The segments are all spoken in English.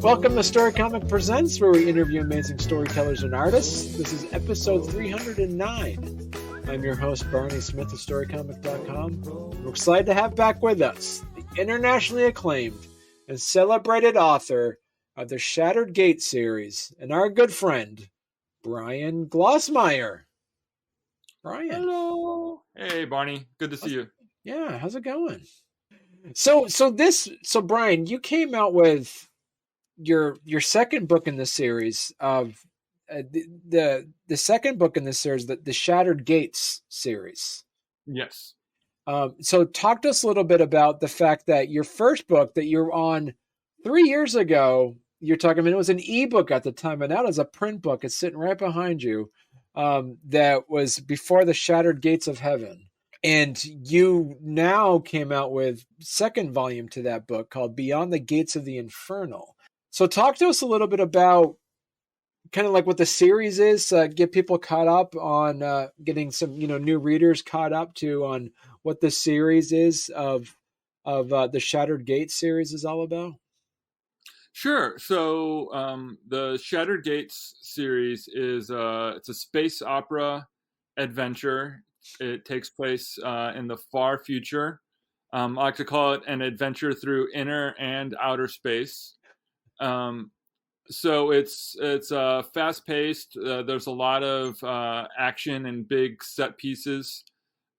Welcome to Story Comic Presents, where we interview amazing storytellers and artists. This is episode 309. I'm your host, Barney Smith of StoryComic.com. We're excited to have back with us the internationally acclaimed and celebrated author of the Shattered Gates series and our good friend, Bryan Glosemeyer. Bryan. Hello. Hey, Barney. Good to see you. Yeah, how's it going? So Bryan, you came out with your second book in this series of the second book in this series, the Shattered Gates series. Yes. So talk to us a little bit about the fact that your first book that you're on 3 years ago, you're talking about, it was an ebook at the time, and now it's a print book. It's sitting right behind you. That was before the Shattered Gates of Heaven. And you now came out with second volume to that book called Beyond the Gates of the Infernal. So talk to us a little bit about kind of like what the series is, get people caught up on getting some, new readers caught up to on what the series is of the Shattered Gates series is all about. Sure. So the Shattered Gates series is it's a space opera adventure. It takes place in the far future. I like to call it an adventure through inner and outer space. So it's fast paced. There's a lot of action and big set pieces.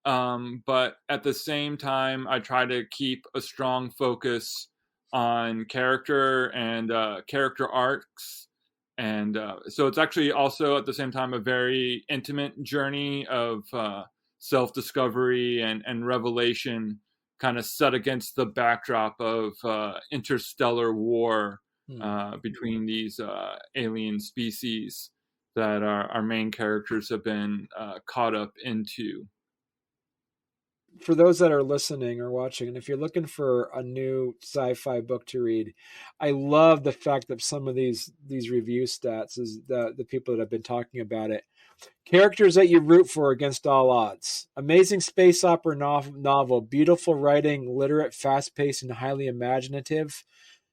But at the same time, I try to keep a strong focus on character and character arcs. And so it's actually also at the same time a very intimate journey of self-discovery and revelation, kind of set against the backdrop of interstellar war between these alien species that our main characters have been caught up into. For those that are listening or watching, and if you're looking for a new sci-fi book to read, I love the fact that some of these review stats is the people that have been talking about it. Characters that you root for against all odds. Amazing space opera novel, beautiful writing, literate, fast-paced, and highly imaginative.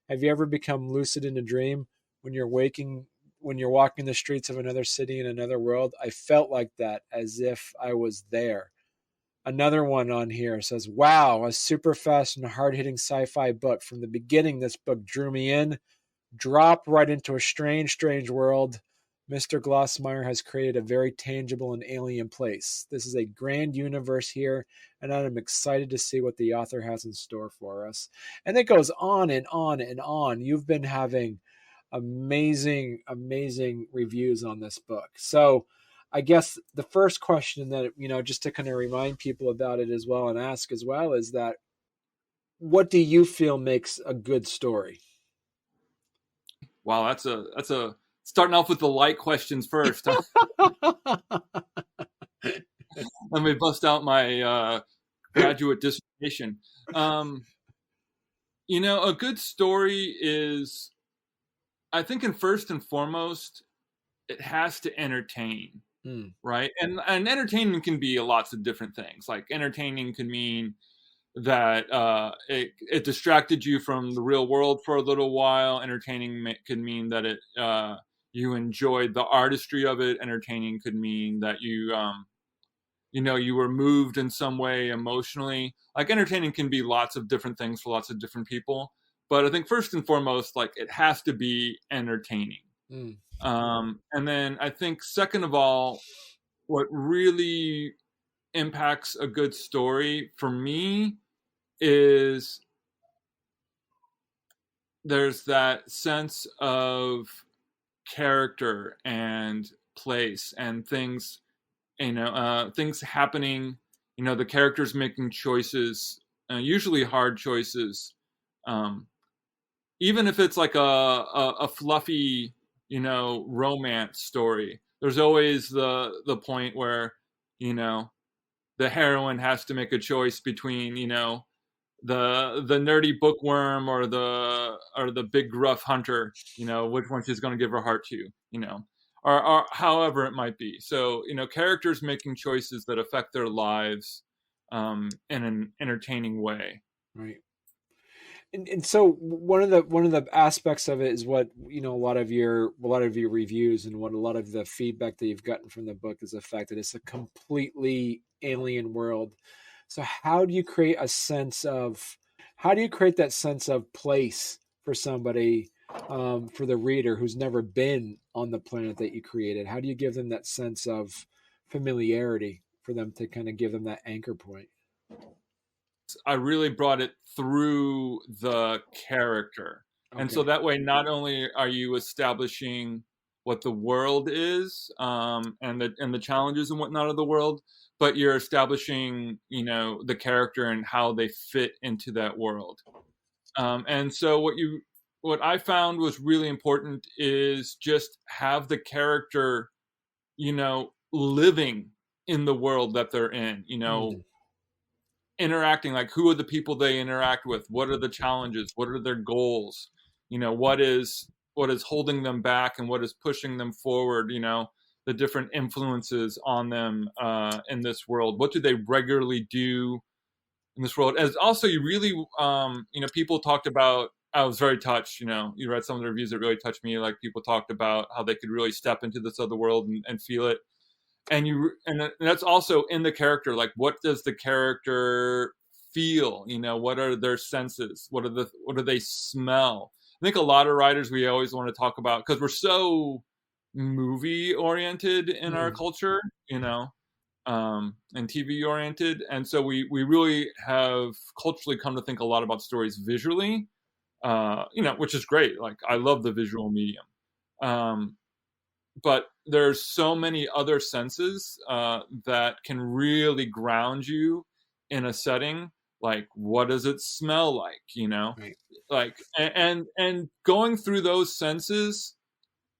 Have you ever become lucid in a dream when you're walking the streets of another city in another world? I felt like that, as if I was there. Another one on here says, wow, a super fast and hard-hitting sci-fi book. From the beginning, this book drew me in, dropped right into a strange world. Mr. Glosemeyer has created a very tangible and alien place. This is a grand universe here, and I'm excited to see what the author has in store for us. And it goes on and on and on. You've been having amazing reviews on this book. So I guess the first question that, just to kind of remind people about it as well and ask as well, is that what do you feel makes a good story? Wow, that's a starting off with the light questions first. Huh? Let me bust out my graduate dissertation. A good story is, I think, first and foremost, it has to entertain. Right. And entertainment can be lots of different things. Like entertaining can mean that it distracted you from the real world for a little while. Entertaining could mean that you enjoyed the artistry of it. Entertaining could mean that you were moved in some way emotionally. Like entertaining can be lots of different things for lots of different people. But I think first and foremost, like it has to be entertaining. And then I think second of all, what really impacts a good story for me is there's that sense of character and place and things, things happening, the characters making choices, usually hard choices, even if it's like a fluffy, romance story. There's always the point where, the heroine has to make a choice between, the nerdy bookworm or the big gruff hunter, which one she's going to give her heart to, or however it might be. So, characters making choices that affect their lives in an entertaining way. Right. And so one of the aspects of it is what a lot of your reviews and what a lot of the feedback that you've gotten from the book is the fact that it's a completely alien world. So how do you create that sense of place for somebody, for the reader who's never been on the planet that you created? How do you give them that sense of familiarity for them to kind of give them that anchor point? I really brought it through the character. And so Okay. that way, not only are you establishing what the world is, and the challenges and whatnot of the world, but you're establishing, the character and how they fit into that world. And so what I found was really important is just have the character, living in the world that they're in, Mm, interacting, like who are the people they interact with, what are the challenges, what are their goals, what is holding them back and what is pushing them forward, the different influences on them in this world, what do they regularly do in this world. As also, you really people talked about, I was very touched, you read some of the reviews that really touched me, like people talked about how they could really step into this other world and feel it. And that's also in the character, like what does the character feel, what are their senses, what do they smell. I think a lot of writers, we always want to talk about, because we're so movie oriented in our mm, culture, and TV oriented, and so we really have culturally come to think a lot about stories visually, which is great, like I love the visual medium. um, but there's so many other senses that can really ground you in a setting. Like, what does it smell like? right. Like, and going through those senses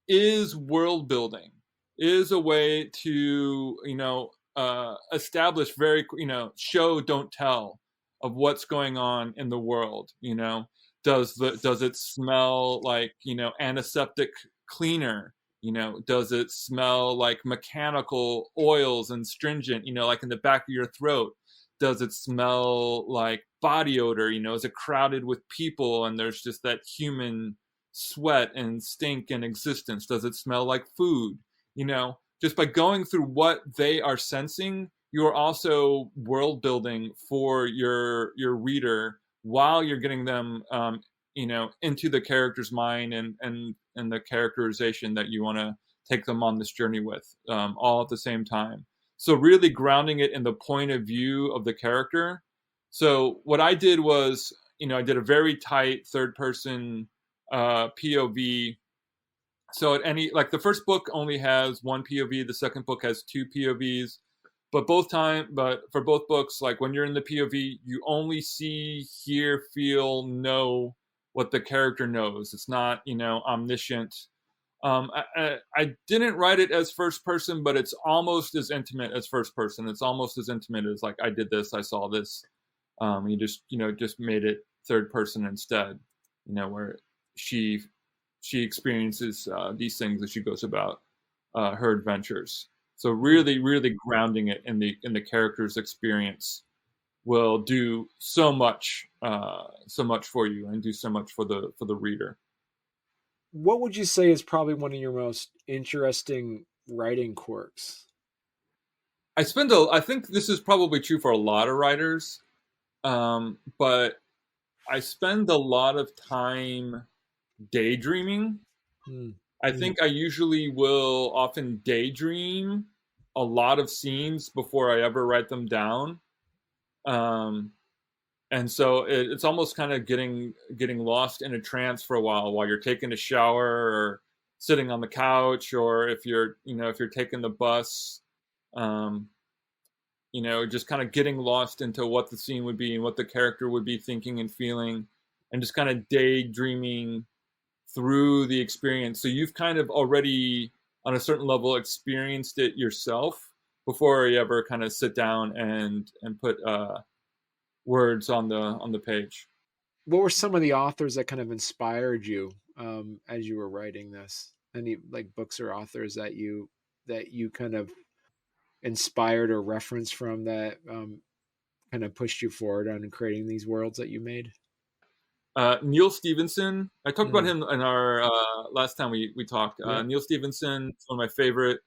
is world building, is a way to establish very, show don't tell of what's going on in the world. Does it smell like antiseptic cleaner? Does it smell like mechanical oils and stringent, like in the back of your throat? Does it smell like body odor? Is it crowded with people and there's just that human sweat and stink and existence? Does it smell like food? Just by going through what they are sensing, you are also world building for your reader while you're getting them, into the character's mind and the characterization that you want to take them on this journey with, all at the same time. So really grounding it in the point of view of the character. So what I did was, I did a very tight third person POV. So at any, like the first book only has one POV, the second book has two POVs, but for both books, like when you're in the POV, you only see, hear, feel, know what the character knows. It's not, omniscient. I didn't write it as first person, but it's almost as intimate as first person. It's almost as intimate as like I did this, I saw this. You just made it third person instead. Where she she experiences these things as she goes about her adventures. So Mm. really, really grounding it in the character's experience will do so much for you and do so much for the reader. What would you say is probably one of your most interesting writing quirks? I think this is probably true for a lot of writers, but I spend a lot of time daydreaming. Mm, I mm. think I usually will often daydream a lot of scenes before I ever write them down. Um, and so it's almost kind of getting lost in a trance for a while you're taking a shower or sitting on the couch, or if you're taking the bus. Um, just kind of getting lost into what the scene would be and what the character would be thinking and feeling, and just kind of daydreaming through the experience. So you've kind of already, on a certain level, experienced it yourself before you ever kind of sit down and put words on the page. What were some of the authors that kind of inspired you, as you were writing this? Any like books or authors that you kind of inspired or referenced from that kind of pushed you forward on creating these worlds that you made? Neil Stephenson. I talked about Mm. him in our last time we talked. Yeah. Neil Stephenson is one of my favorite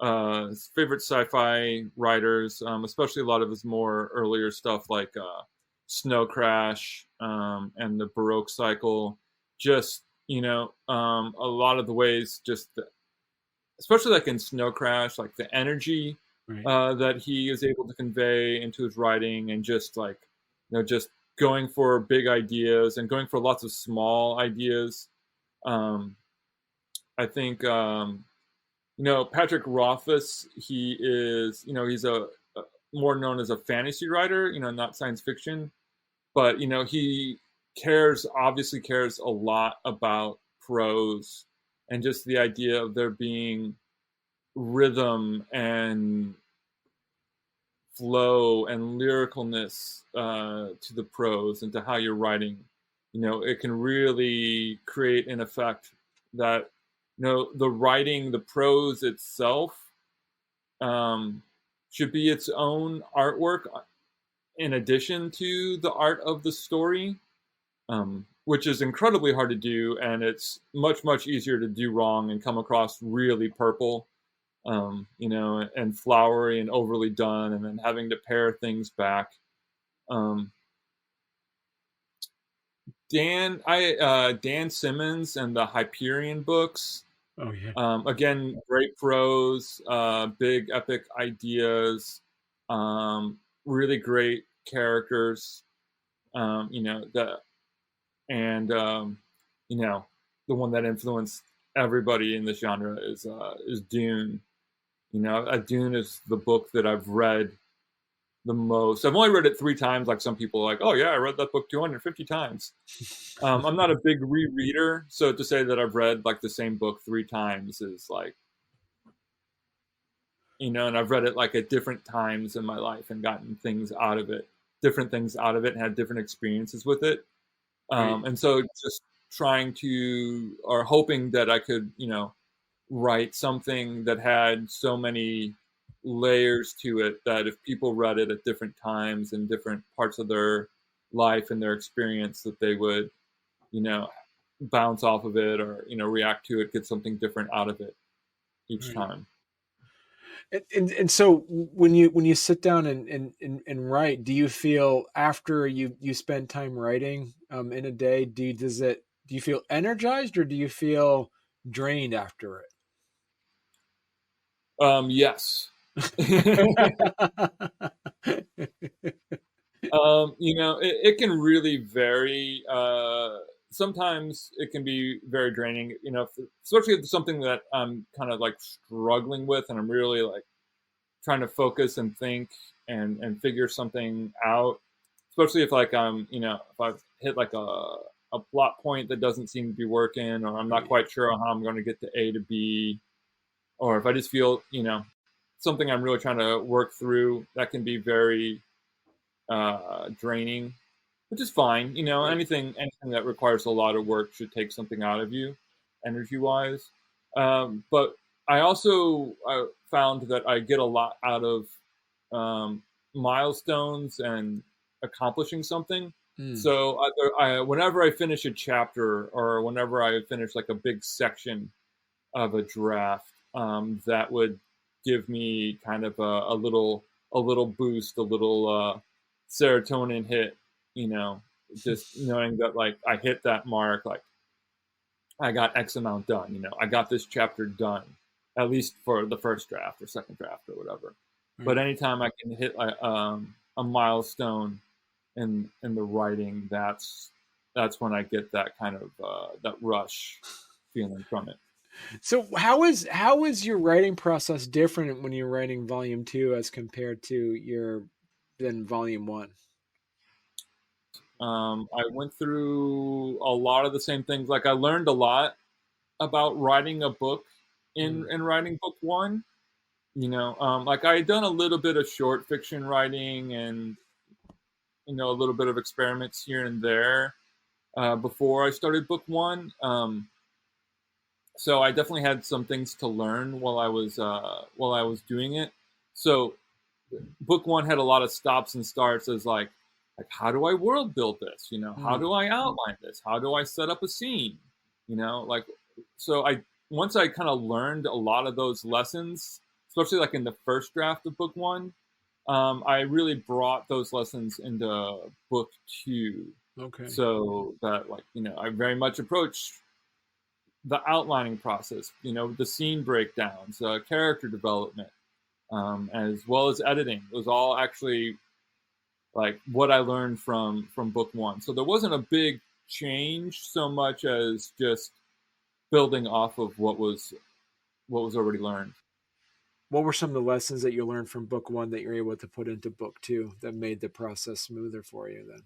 sci-fi writers, especially a lot of his more earlier stuff like Snow Crash and the Baroque Cycle. Just a lot of the ways, especially like in Snow Crash, like the energy Right. that he is able to convey into his writing, and just like just going for big ideas and going for lots of small ideas. Um, I think Patrick Rothfuss. He is he's a more known as a fantasy writer. Not science fiction, but he obviously cares a lot about prose and just the idea of there being rhythm and flow and lyricalness to the prose and to how you're writing. It can really create an effect that the writing, the prose itself, um, should be its own artwork in addition to the art of the story, which is incredibly hard to do, and it's much, much easier to do wrong and come across really purple, and flowery and overly done, and then having to pare things back. Um, Dan Simmons and the Hyperion books. Oh yeah. Again, great prose, big epic ideas, really great characters. The and the one that influenced everybody in this genre is Dune. Dune is the book that I've read the most. I've only read it 3 times. Like some people, are like, oh yeah, I read that book 250 times. I'm not a big rereader, so to say that I've read like the same book 3 times is like, and I've read it like at different times in my life and gotten different things out of it, and had different experiences with it. Right. And so just trying to, or hoping that I could, write something that had so many layers to it that if people read it at different times and different parts of their life and their experience, that they would, you know, bounce off of it, or, react to it, get something different out of it each Right. time. And so when you sit down and write, do you feel after you spend time writing in a day, do you feel energized, or do you feel drained after it? Yes. It can really vary. Sometimes it can be very draining, especially if it's something that I'm kind of like struggling with, and I'm really like trying to focus and think and figure something out. Especially if like if I've hit like a plot point that doesn't seem to be working, or I'm not Right. quite sure how I'm going to get to A to B, or if I just feel something I'm really trying to work through, that can be very draining, which is fine. Right. Anything that requires a lot of work should take something out of you, energy wise. But I also found that I get a lot out of um, milestones and accomplishing something. Mm. So whenever I finish a chapter, or whenever I finish like a big section of a draft, that would give me kind of a little boost, a little serotonin hit. You know, just knowing that like I hit that mark, like I got X amount done. I got this chapter done, at least for the first draft or second draft or whatever. But Right. anytime I can hit a milestone in the writing, that's when I get that kind of that rush feeling from it. So how is your writing process different when you're writing volume two as compared to your than volume one? I went through a lot of the same things. Like I learned a lot about writing a book Mm. in writing book one. Like I had done a little bit of short fiction writing, and a little bit of experiments here and there before I started book one. So I definitely had some things to learn while I was doing it. So book one had a lot of stops and starts, as like like, how do I world build this? How Mm. do I outline this? How do I set up a scene? Like, so once I kind of learned a lot of those lessons, especially like in the first draft of book one, I really brought those lessons into book two. Okay. So that, like, I very much approached the outlining process, the scene breakdowns, character development, as well as editing. It was all actually like what I learned from book one. So there wasn't a big change so much as just building off of what was already learned. What were some of the lessons that you learned from book one that you're able to put into book two that made the process smoother for you then?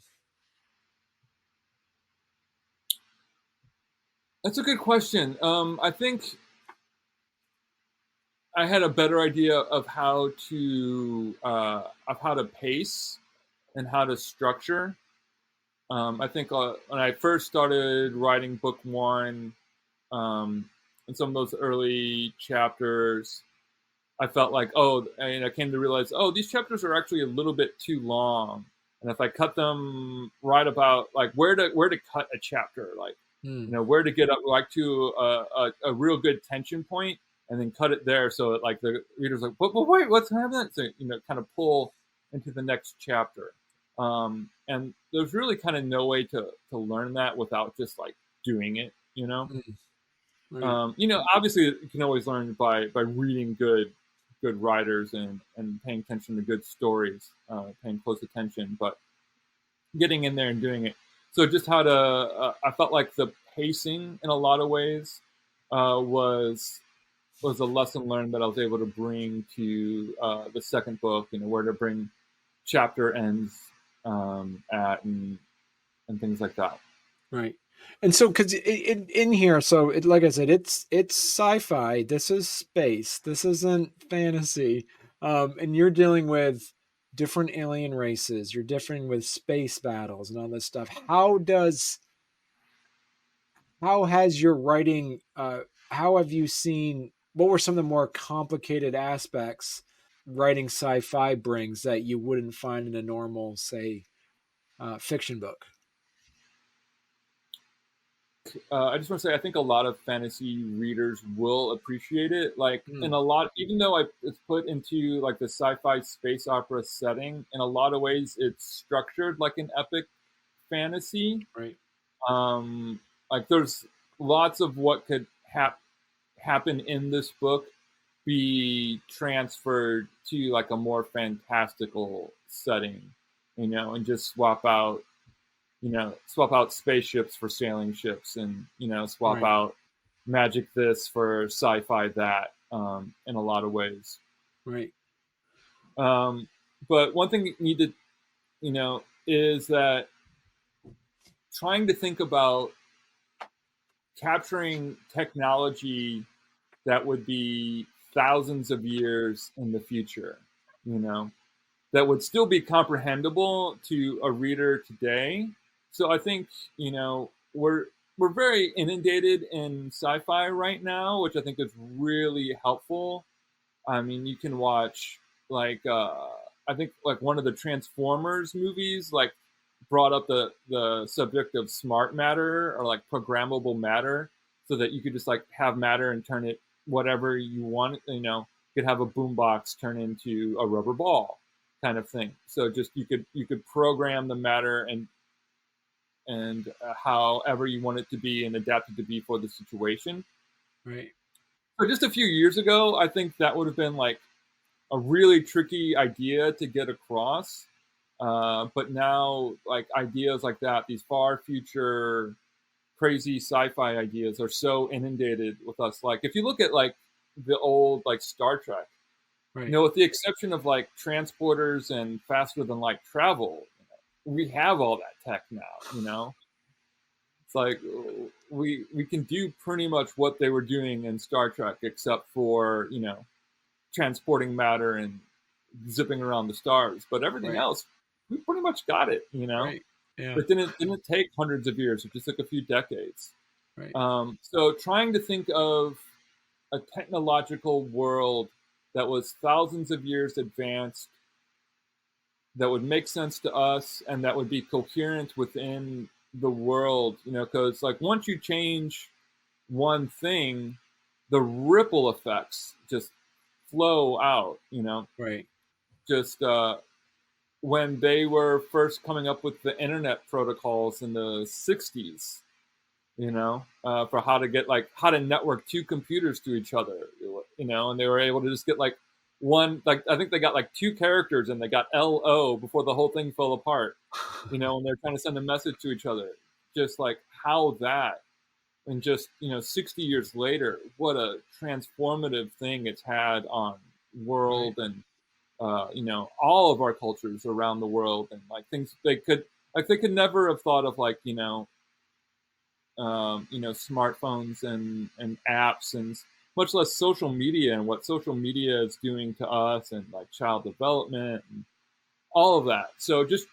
That's a good question. I think I had a better idea of how to pace and how to structure. I think when I first started writing book one, in some of those early chapters, I felt like, and I came to realize, these chapters are actually a little bit too long. And if I cut them right about like where to cut a chapter, like, Mm. where to get up like to a real good tension point, and then cut it there so that like the reader's like, but wait, what's happening? So kind of pull into the next chapter. And there's really kind of no way to learn that without just like doing it. Mm. Right. Obviously you can always learn by reading good writers and paying attention to good stories, paying close attention, but getting in there and doing it. So just how to, I felt like the pacing in a lot of ways was a lesson learned that I was able to bring to the second book. Where to bring chapter ends at and things like that. Right. And so, because in here, so like I said, it's sci-fi. This is space. This isn't fantasy. And you're dealing with different alien races. You're differing with space battles and all this stuff. How has your writing? How have you seen? What were some of the more complicated aspects writing sci-fi brings that you wouldn't find in a normal, say, fiction book? I just want to say I think a lot of fantasy readers will appreciate it. Like in Mm. a lot, even though it's put into like the sci-fi space opera setting, in a lot of ways it's structured like an epic fantasy. Right. Like there's lots of what could happen in this book be transferred to like a more fantastical setting, and just swap out spaceships for sailing ships, and swap Right. out magic this for sci-fi that, in a lot of ways. Right. um, but one thing you need to is that trying to think about capturing technology that would be thousands of years in the future, you know that would still be comprehensible to a reader today. So I think we're very inundated in sci-fi right now, which I think is really helpful. I mean, you can watch like I think like one of the Transformers movies like brought up the subject of smart matter or like programmable matter, so that you could just like have matter and turn it whatever you want. You could have a boombox turn into a rubber ball, kind of thing. So just you could program the matter and however you want it to be and adapt it to be for the situation. Right. So just a few years ago, I think that would have been like a really tricky idea to get across. But now, like ideas like that, these far future crazy sci-fi ideas are so inundated with us. Like if you look at like the old like Star Trek, Right. with the exception of like transporters and faster than light travel, we have all that tech now. It's like we can do pretty much what they were doing in Star Trek, except for transporting matter and zipping around the stars. But everything Right. else, we pretty much got it. Right. Yeah. It didn't take hundreds of years. It just took a few decades. Right. So trying to think of a technological world that was thousands of years advanced that would make sense to us and that would be coherent within the world, because like once you change one thing, the ripple effects just flow out, Right. just when they were first coming up with the internet protocols in the 60s, for how to network two computers to each other, and they were able to just get like one, like I think they got like two characters and they got LO before the whole thing fell apart, when they're trying to send a message to each other. Just like how that, and just 60 years later, what a transformative thing it's had on Right. world and all of our cultures around the world, and like things they could never have thought of, like smartphones and apps, and much less social media, and what social media is doing to us, and like child development and all of that. So just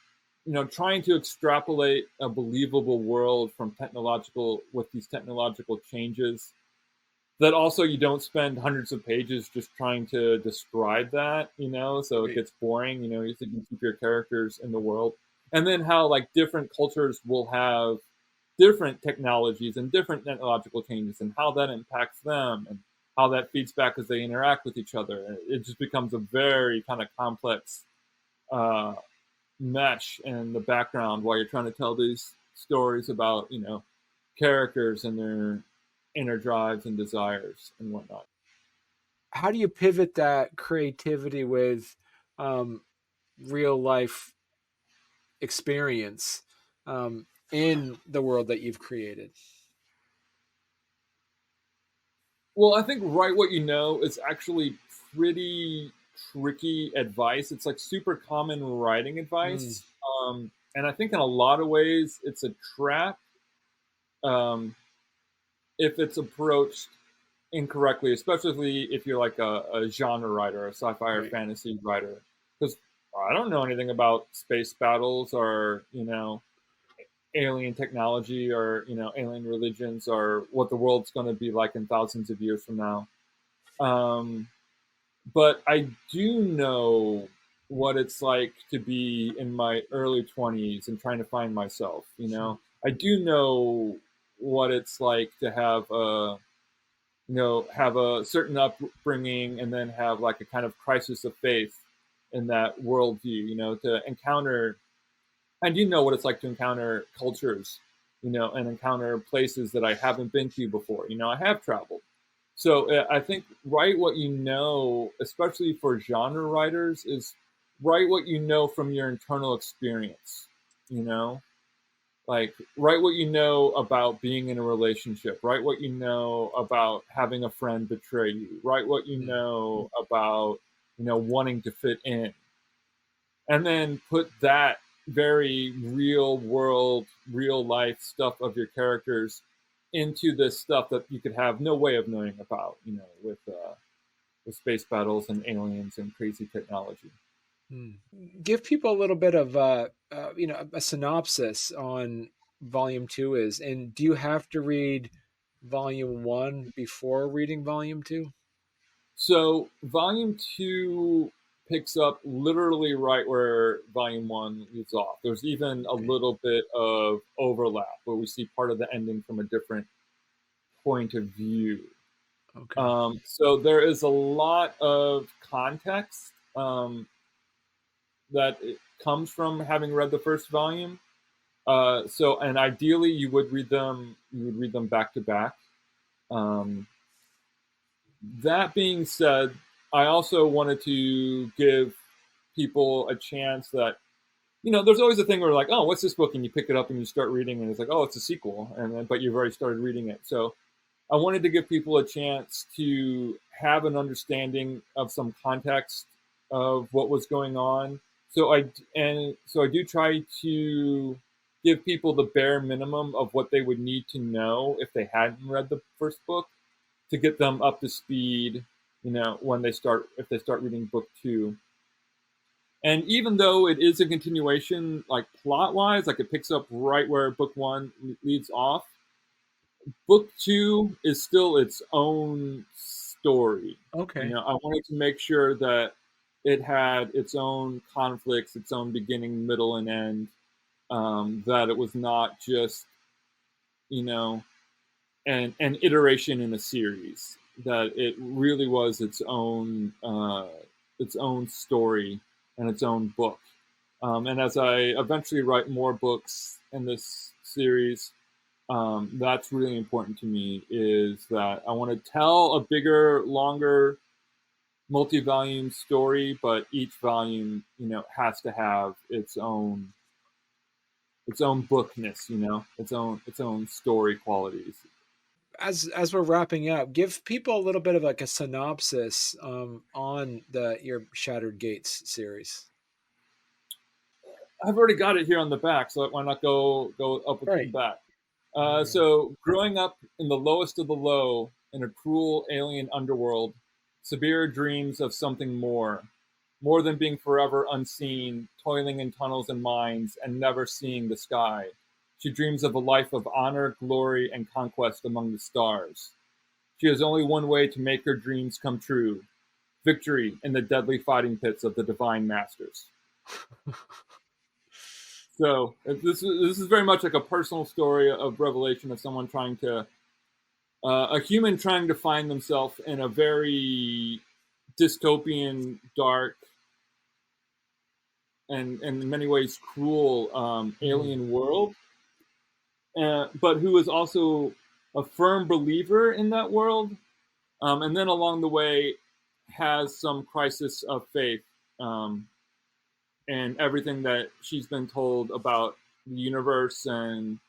trying to extrapolate a believable world from technological with these technological changes, that also you don't spend hundreds of pages just trying to describe that, so it Right. gets boring. You think you keep your characters in the world, and then how like different cultures will have different technologies and different technological changes, and how that impacts them, and how that feeds back as they interact with each other. And it just becomes a very kind of complex uh, mesh in the background while you're trying to tell these stories about characters and their inner drives and desires and whatnot. How do you pivot that creativity with um, real life experience in the world that you've created? Well, I think write what you know is actually pretty tricky advice. It's like super common writing Mm. advice. And I think in a lot of ways it's a trap, um, if it's approached incorrectly, especially if you're like a genre writer, a sci-fi or Right. fantasy writer. Because I don't know anything about space battles, or alien technology, or alien religions, or what the world's going to be like in thousands of years from now. Um, but I do know what it's like to be in my early 20s and trying to find myself. I do know what it's like to have a certain upbringing, and then have like a kind of crisis of faith in that worldview. To encounter, I do know what it's like to encounter cultures, and encounter places that I haven't been to before. I have traveled. So I think write what you know, especially for genre writers, is write what you know from your internal experience. You know, like write what you know about being in a relationship. Write what you know about having a friend betray you. Write what you Mm. know about wanting to fit in, and then put that very real world, real life stuff of your characters into this stuff that you could have no way of knowing about, with space battles and aliens and crazy technology. Mm. Give people a little bit of a synopsis on volume two is, and do you have to read volume one before reading volume two? So volume two picks up literally right where volume one leaves off. There's even a Okay. little bit of overlap where we see part of the ending from a different point of view. Okay. So there is a lot of context, that it comes from having read the first volume. And ideally, you would read them. You would read them back to back. Um, that being said, I also wanted to give people a chance that there's always a thing where like, oh, what's this book, and you pick it up and you start reading, and it's like, oh, it's a sequel, and then, but you've already started reading it. So I wanted to give people a chance to have an understanding of some context of what was going on. So I do try to give people the bare minimum of what they would need to know if they hadn't read the first book, to get them up to speed, when they start reading book two. And even though it is a continuation, like plot wise, like it picks up right where book one leaves off, book two is still its own story. Okay. I wanted to make sure that it had its own conflicts, its own beginning, middle, and end. That it was not just, you know, an iteration in a series. That it really was its own story and its own book. And as I eventually write more books in this series, that's really important to me. Is that I want to tell a bigger, longer, multi-volume story, but each volume, has to have its own bookness, its own story qualities. As we're wrapping up, give people a little bit of like a synopsis on your Shattered Gates series. I've already got it here on the back, so why not go up with the Right. back? So, growing up in the lowest of the low in a cruel alien underworld, Sabira dreams of something more than being forever unseen, toiling in tunnels and mines, and never seeing the sky. She dreams of a life of honor, glory, and conquest among the stars. She has only one way to make her dreams come true: victory in the deadly fighting pits of the divine masters. So this is very much like a personal story of revelation of someone trying to, a human trying to find themselves in a very dystopian, dark, and in many ways cruel alien world, but who is also a firm believer in that world, and then along the way has some crisis of faith, and everything that she's been told about the universe and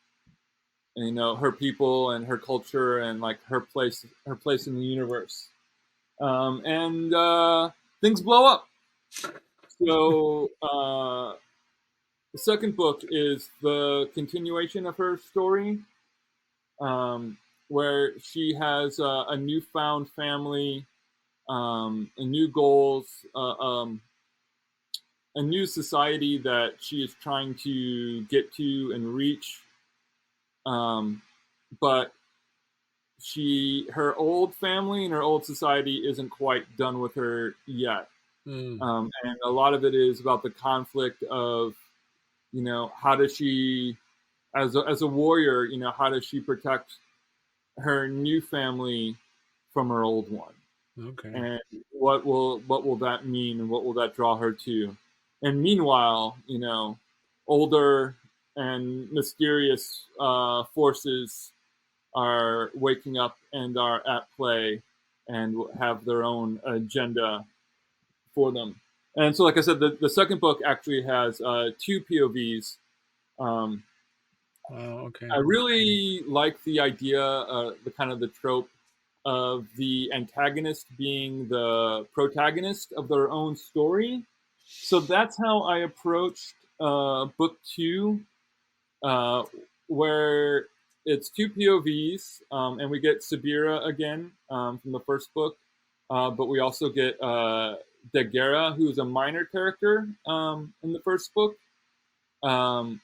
her people and her culture and like her place in the universe, and things blow up. So the second book is the continuation of her story, where she has a newfound family, and new goals, a new society that she is trying to get to and reach. But her old family and her old society isn't quite done with her yet. And a lot of it is about the conflict of, how does she, as a warrior, how does she protect her new family from her old one? Okay. And what will that mean, and what will that draw her to? And meanwhile, older and mysterious forces are waking up and are at play and have their own agenda for them. And so, like I said, the second book actually has two POVs. Um, Okay. I really like the idea, the kind of the trope of the antagonist being the protagonist of their own story. So that's how I approached book two, uh, where it's two POVs, and we get Sabira again from the first book, but we also get Daguerre, who's a minor character in the first book, um,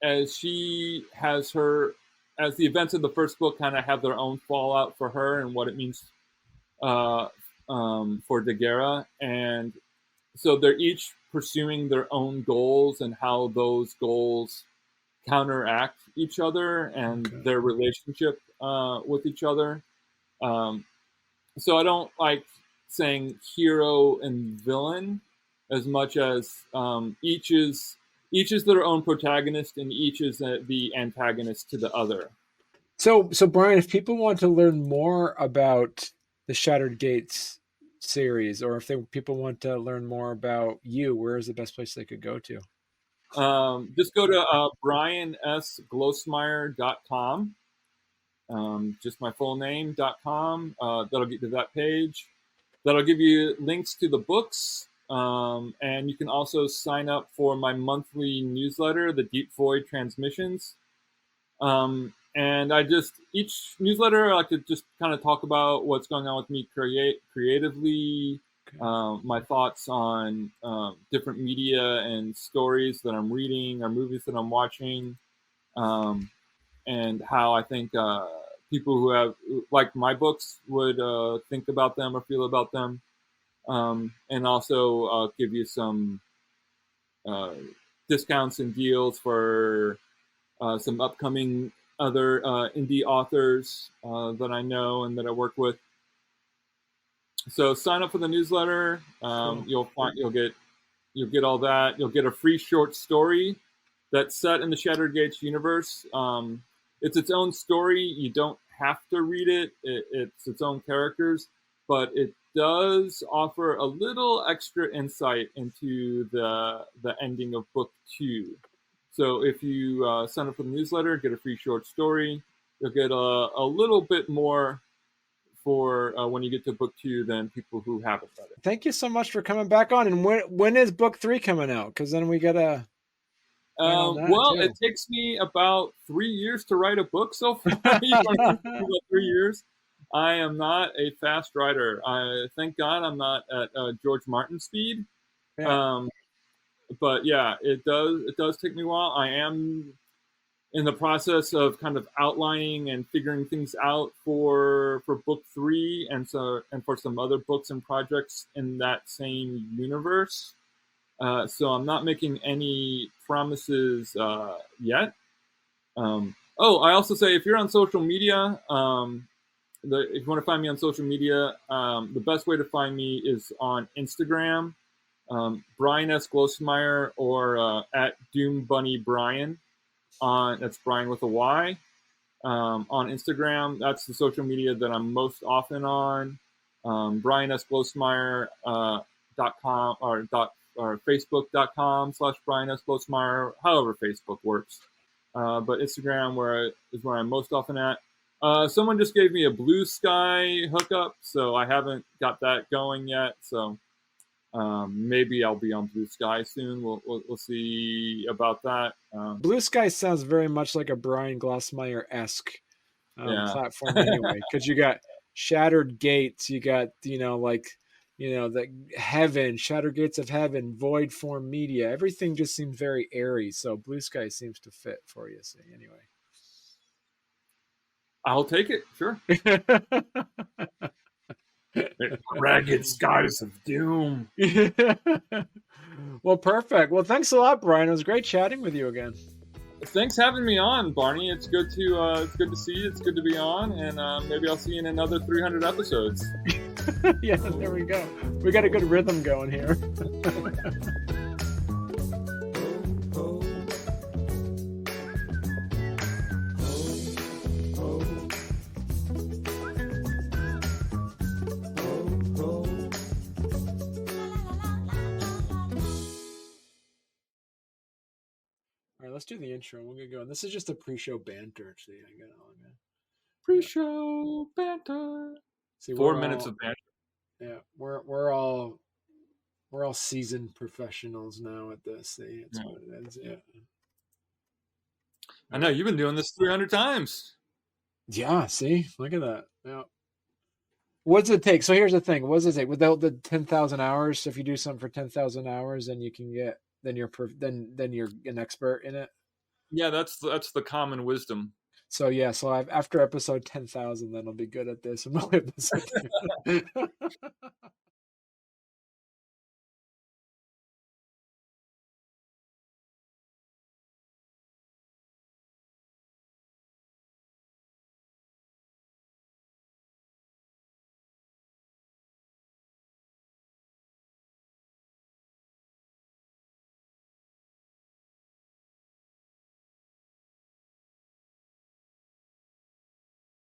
as she has her, as the events of the first book kind of have their own fallout for her and what it means uh, for Daguerre, and so they're each pursuing their own goals and how those goals counteract each other and their relationship with each other. Um, so I don't like saying hero and villain as much as each is their own protagonist and each is the antagonist to the other. So Bryan, if people want to learn more about the Shattered Gates series, or if people want to learn more about you, where is the best place they could go to? Just go to BryanSGlosemeyer.com. Just my full name.com. That'll get to that page. That'll give you links to the books. And you can also sign up for my monthly newsletter, the Deep Void Transmissions. And each newsletter, I like to just kind of talk about what's going on with me creatively, my thoughts on different media and stories that I'm reading or movies that I'm watching, and how I think people who have like my books would think about them or feel about them. and also give you some discounts and deals for some upcoming other indie authors that I know and that I work with. So sign up for the newsletter. Cool. You'll get all that. You'll get a free short story that's set in the Shattered Gates universe. It's its own story. You don't have to read it. It's its own characters, but it does offer a little extra insight into the ending of book 2. So if you sign up for the newsletter, get a free short story. You'll get a little bit more for when you get to book 2 than people who haven't read it. Thank you so much for coming back on. And when is book 3 coming out? Because then we gotta. Well, it takes me about 3 years to write a book so far. About 3 years. I am not a fast writer. Thank God I'm not at George Martin speed. Yeah. But yeah, it does take me a while. I am in the process of kind of outlining and figuring things out for book 3 and for some other books and projects in that same universe. So I'm not making any promises yet. I also say if you're on social media, if you want to find me on social media, the best way to find me is on Instagram, Bryan S. Glosemeyer, or at Doom Bunny Bryan. That's Bryan with a Y. On Instagram, that's the social media that I'm most often on. Bryan S. Glosemeyer .com or facebook.com/Bryan S. Glosemeyer, however Facebook works. But Instagram is where I'm most often at. Someone just gave me a Blue Sky hookup, so I haven't got that going yet. So maybe I'll be on Blue Sky soon. We'll see about that. Blue Sky sounds very much like a Bryan Glosemeyer-esque platform anyway, because you got Shattered Gates, you got the Heaven, Shattered Gates of Heaven, Void Form Media. Everything just seems very airy. So Blue Sky seems to fit for you. So anyway, I'll take it. Sure. Ragged skies of doom. Well, perfect. Well, thanks a lot, Bryan. It was great chatting with you again. Thanks having me on, Barney. It's good to see you. It's good to be on, and maybe I'll see you in another 300 episodes. Yeah, there we go. We got a good rhythm going here. All right, let's do the intro. We'll get going. This is just a pre-show banter. See, I got all good. Pre-show banter. See, 4 minutes of banter. Yeah, we're all seasoned professionals now at this. See, that's what it is. Yeah. I know you've been doing this 300 times. Yeah. See, look at that. Yeah. What does it take? So here's the thing. What does it take? Without the 10,000 hours, if you do something for 10,000 hours, then you can get then you're an expert in it. Yeah, that's the common wisdom. So yeah, after episode 10,000, then I'll be good at this.